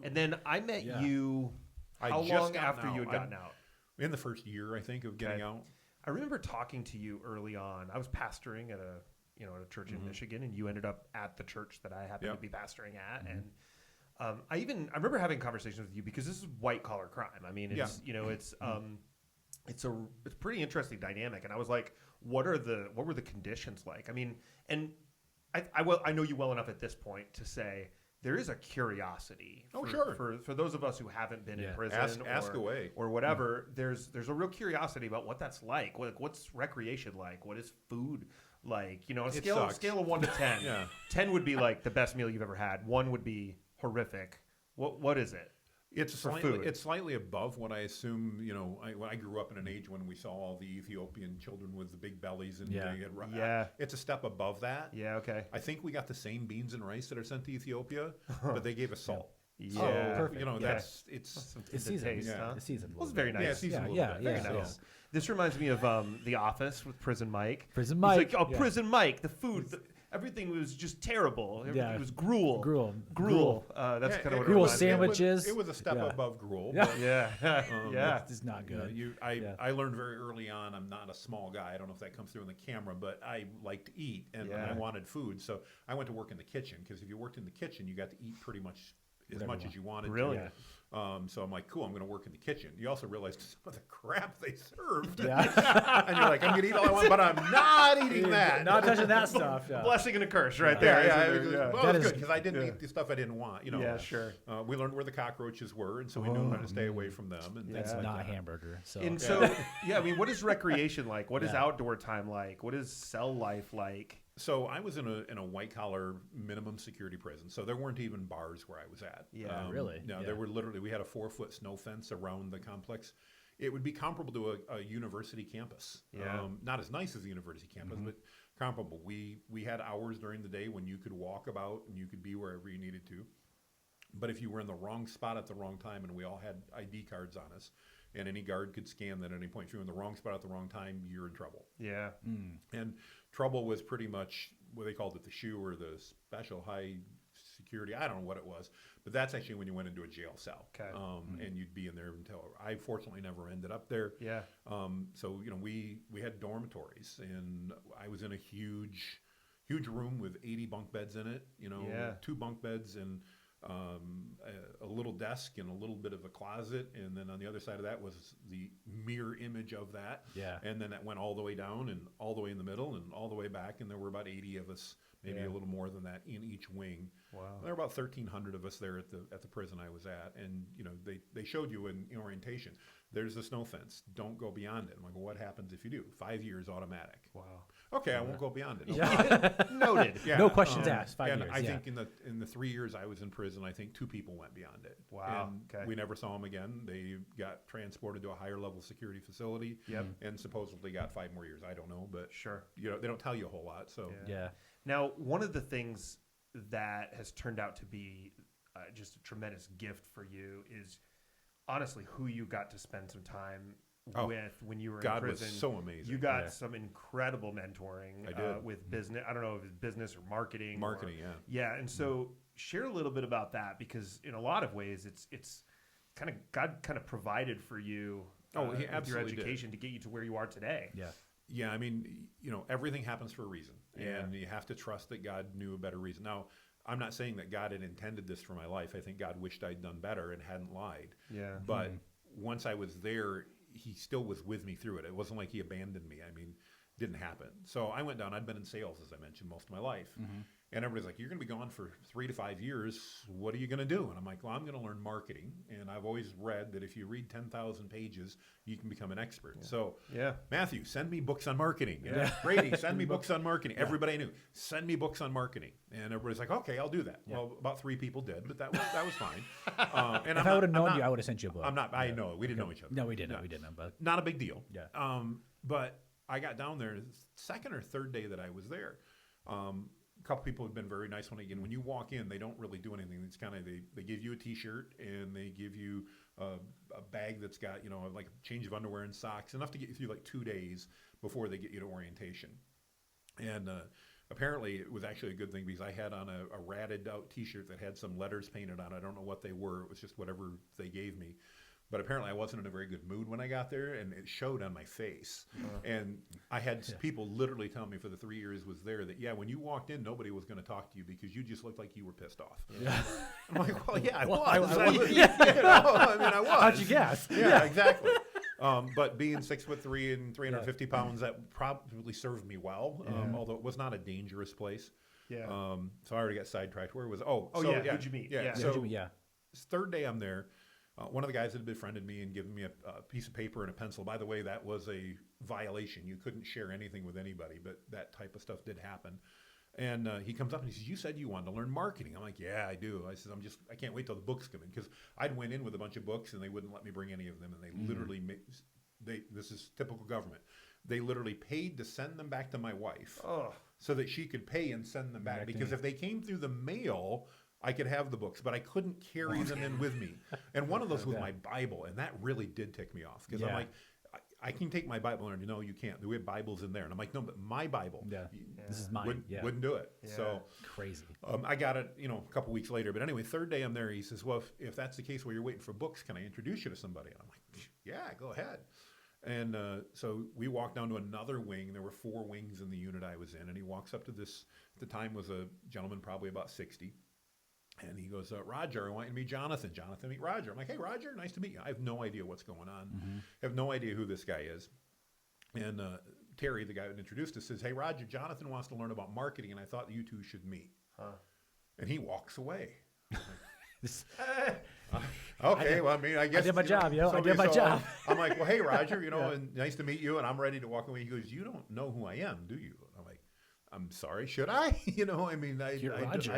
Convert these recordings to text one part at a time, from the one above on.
And then I met you. I How just long gotten after out. you had gotten out? In the first year, I think, of getting out. I remember talking to you early on. I was pastoring at a church in Michigan, and you ended up at the church that I happened to be pastoring at. And I remember having conversations with you because this is white collar crime. I mean, it's it's a pretty interesting dynamic. And I was like, what were the conditions like? I mean, and I know you well enough at this point to say there is a curiosity. For those of us who haven't been in prison, ask away or whatever. There's a real curiosity about what that's like. What's recreation like? What is food like? On a scale of 1 to 10. 10 would be like the best meal you've ever had. 1 would be horrific. What is it? It's slightly above what I assume. I grew up in an age when we saw all the Ethiopian children with the big bellies, and it's a step above that. Yeah, okay. I think we got the same beans and rice that are sent to Ethiopia, but they gave us salt. Yeah, perfect. It's seasoned. Huh? It's seasoned. It was very nice. Yeah, seasoned. Very nice. This reminds me of The Office with Prison Mike. Prison Mike. He's like, Prison Mike. The food. Everything was just terrible. It was gruel. Gruel. That's kind of what gruel it sandwiches. It was a step above gruel. Yeah. It's not good. I learned very early on. I'm not a small guy. I don't know if that comes through in the camera, but I like to eat, and I wanted food. So I went to work in the kitchen, because if you worked in the kitchen, you got to eat pretty much as much as you wanted. Really? To. So I'm like, cool, I'm going to work in the kitchen. You also realized some of the crap they served. Yeah. And you're like, I'm going to eat all I want, but I'm not eating that. Not touching that stuff. Yeah. Blessing and a curse right there. Well, it was good, because I didn't eat the stuff I didn't want. Yeah, sure. We learned where the cockroaches were, and so we knew how to stay away from them. And That's like not that. a hamburger. So. I mean, what is recreation like? What is outdoor time like? What is cell life like? So I was in a white collar minimum security prison. So there weren't even bars where I was at. Yeah, really? No, there were we had a 4-foot snow fence around the complex. It would be comparable to a university campus. Yeah. Not as nice as a university campus, but comparable. We had hours during the day when you could walk about and you could be wherever you needed to. But if you were in the wrong spot at the wrong time, and we all had ID cards on us, and any guard could scan that at any point. If you're in the wrong spot at the wrong time, you're in trouble. Yeah. And trouble was pretty much what they called it, the SHU, or the special high security. I don't know what it was, but that's actually when you went into a jail cell. Okay. And you'd be in there until I fortunately never ended up there. Yeah. So we had dormitories, and I was in a huge room with 80 bunk beds in it. 2 bunk beds and a little desk and a little bit of a closet, and then on the other side of that was the mirror image of that. Yeah. And then that went all the way down and all the way in the middle and all the way back, and there were about 80 of us, maybe a little more than that, in each wing. Wow. There were about 1,300 of us there at the prison I was at, and they showed you in orientation, there's the snow fence. Don't go beyond it. I'm like, well, what happens if you do? 5 years automatic. Wow. Okay, I won't go beyond it. Noted. Yeah. No questions asked. 5 and years. I think in the 3 years I was in prison, I think 2 people went beyond it. Wow. And okay. we never saw them again. They got transported to a higher level security facility. Yep. And supposedly got 5 more years. I don't know, but sure. They don't tell you a whole lot. So Yeah. Now, one of the things that has turned out to be just a tremendous gift for you is honestly who you got to spend some time with when you were in prison. God was so amazing. You got some incredible mentoring. I did. With business. I don't know if it's business or marketing. Yeah. Yeah, and so share a little bit about that, because in a lot of ways it's kind of God kind of provided for you. He with your absolutely education to get you to where you are today. Yeah. Yeah, I mean, everything happens for a reason, and you have to trust that God knew a better reason. Now, I'm not saying that God had intended this for my life. I think God wished I'd done better and hadn't lied. Yeah. But once I was there, he still was with me through it. It wasn't like he abandoned me. I mean, didn't happen. So I went down. I'd been in sales, as I mentioned, most of my life. And everybody's like, you're going to be gone for 3 to 5 years. What are you going to do? And I'm like, well, I'm going to learn marketing. And I've always read that if you read 10,000 pages, you can become an expert. Yeah. So Matthew, send me books on marketing. Yeah. Brady, send me books on marketing. Yeah. Everybody I knew, send me books on marketing. And everybody's like, okay, I'll do that. Yeah. Well, about 3 people did, but that was fine. And if I would have known you, I would have sent you a book. I know. We didn't know each other. No, we didn't. We didn't. But not a big deal. Yeah. But I got down there the second or third day that I was there. A couple people have been very nice when you walk in, they don't really do anything. It's kind of they give you a T-shirt and they give you a bag that's got like a change of underwear and socks, enough to get you through like 2 days before they get you to orientation. And apparently it was actually a good thing because I had on a ratted out T-shirt that had some letters painted on it. I don't know what they were. It was just whatever they gave me. But apparently I wasn't in a very good mood when I got there, and it showed on my face. And I had people literally tell me for the 3 years was there that, when you walked in, nobody was going to talk to you because you just looked like you were pissed off. Yeah. I'm like, well, yeah, I was. I was. How'd you guess? Yeah, exactly. But being 6'3" and 350 pounds, that probably served me well, although it was not a dangerous place. Yeah. So I already got sidetracked. Where was it? Who'd you meet? Yeah. So third day I'm there. One of the guys had befriended me and given me a piece of paper and a pencil. By the way, that was a violation. You couldn't share anything with anybody, but that type of stuff did happen. And he comes up and he says, "You said you wanted to learn marketing." I'm like, "Yeah, I do." I said, I can't wait till the books come in, because I'd went in with a bunch of books and they wouldn't let me bring any of them. And they literally, this is typical government. They literally paid to send them back to my wife so that she could pay and send them back. Because if they came through the mail, I could have the books, but I couldn't carry them in with me. And one of those was my Bible, and that really did tick me off, because I'm like, I can take my Bible and no, you can't. We have Bibles in there, and I'm like, no, but my Bible, this is mine. Wouldn't do it. Yeah. So crazy. I got it, a couple weeks later. But anyway, third day I'm there. He says, "Well, if that's the case where you're waiting for books, can I introduce you to somebody?" And I'm like, "Yeah, go ahead." And so we walked down to another wing. There were 4 wings in the unit I was in, and he walks up to this. At the time was a gentleman probably about 60. And he goes, "Roger, I want you to meet Jonathan." Jonathan, meet Roger. I'm like, "Hey, Roger, nice to meet you." I have no idea what's going on. I have no idea who this guy is. And Terry, the guy who introduced us, says, "Hey, Roger, Jonathan wants to learn about marketing, and I thought you two should meet." And he walks away. Okay, well, I mean, I guess I did my job, I did my job. I'm like, "Well, hey, Roger, and nice to meet you," and I'm ready to walk away. He goes, "You don't know who I am, do you?" I'm like, "I'm sorry, should I?" I mean, I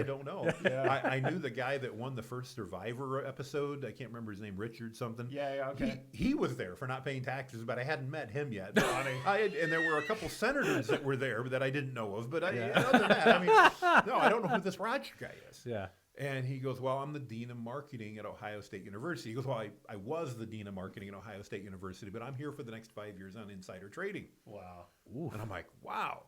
don't know. I knew the guy that won the first Survivor episode. I can't remember his name, Richard something. Yeah, okay. He was there for not paying taxes, but I hadn't met him yet. And there were a couple senators that were there that I didn't know of. But other than that, I mean, no, I don't know who this Roger guy is. Yeah. And he goes, "Well, I'm the Dean of Marketing at Ohio State University." He goes, "Well, I was the Dean of Marketing at Ohio State University, but I'm here for the next 5 years on insider trading." Wow. Oof. And I'm like, "Wow."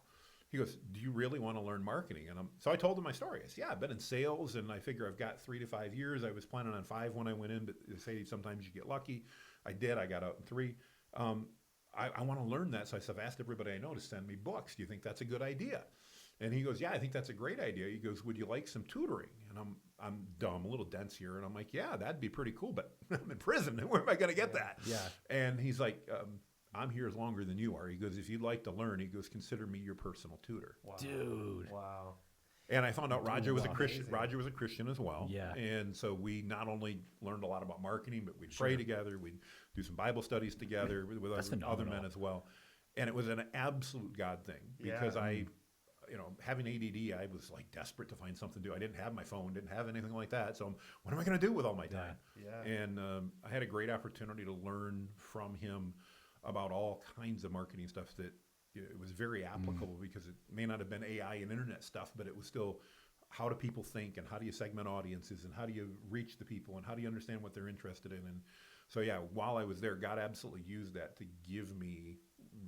He goes, "Do you really want to learn marketing?" And so I told him my story. I said, "Yeah, I've been in sales, and I figure I've got 3 to 5 years. I was planning on 5 when I went in, but they say sometimes you get lucky. I did. I got out in 3. I want to learn that." So I've asked everybody I know to send me books. "Do you think that's a good idea?" And he goes, "Yeah, I think that's a great idea." He goes, "Would you like some tutoring?" And I'm dumb, a little dense here, and I'm like, "Yeah, that'd be pretty cool, but I'm in prison. Where am I going to get that?" Yeah. And he's like, "I'm here longer than you are." He goes, "If you'd like to learn," he goes, "consider me your personal tutor." Wow. Dude. Wow. And I found out Roger was a Christian. Amazing. Roger was a Christian as well. Yeah. And so we not only learned a lot about marketing, but we'd pray together. We'd do some Bible studies together with other men as well. And it was an absolute God thing, because having ADD, I was like desperate to find something to do. I didn't have my phone, didn't have anything like that. So what am I going to do with all my time? Yeah. And I had a great opportunity to learn from him about all kinds of marketing stuff that it was very applicable, because it may not have been AI and internet stuff, but it was still, how do people think, and how do you segment audiences, and how do you reach the people, and how do you understand what they're interested in? And so, while I was there, God absolutely used that to give me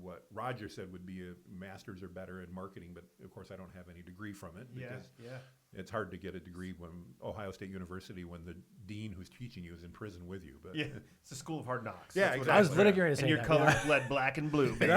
what Roger said would be a master's or better in marketing, but of course I don't have any degree from it, because it's hard to get a degree from Ohio State University when the dean who's teaching you is in prison with you. But it's the school of hard knocks. Yeah, That's exactly. I was literally going to say and your that. color bled black and blue, baby.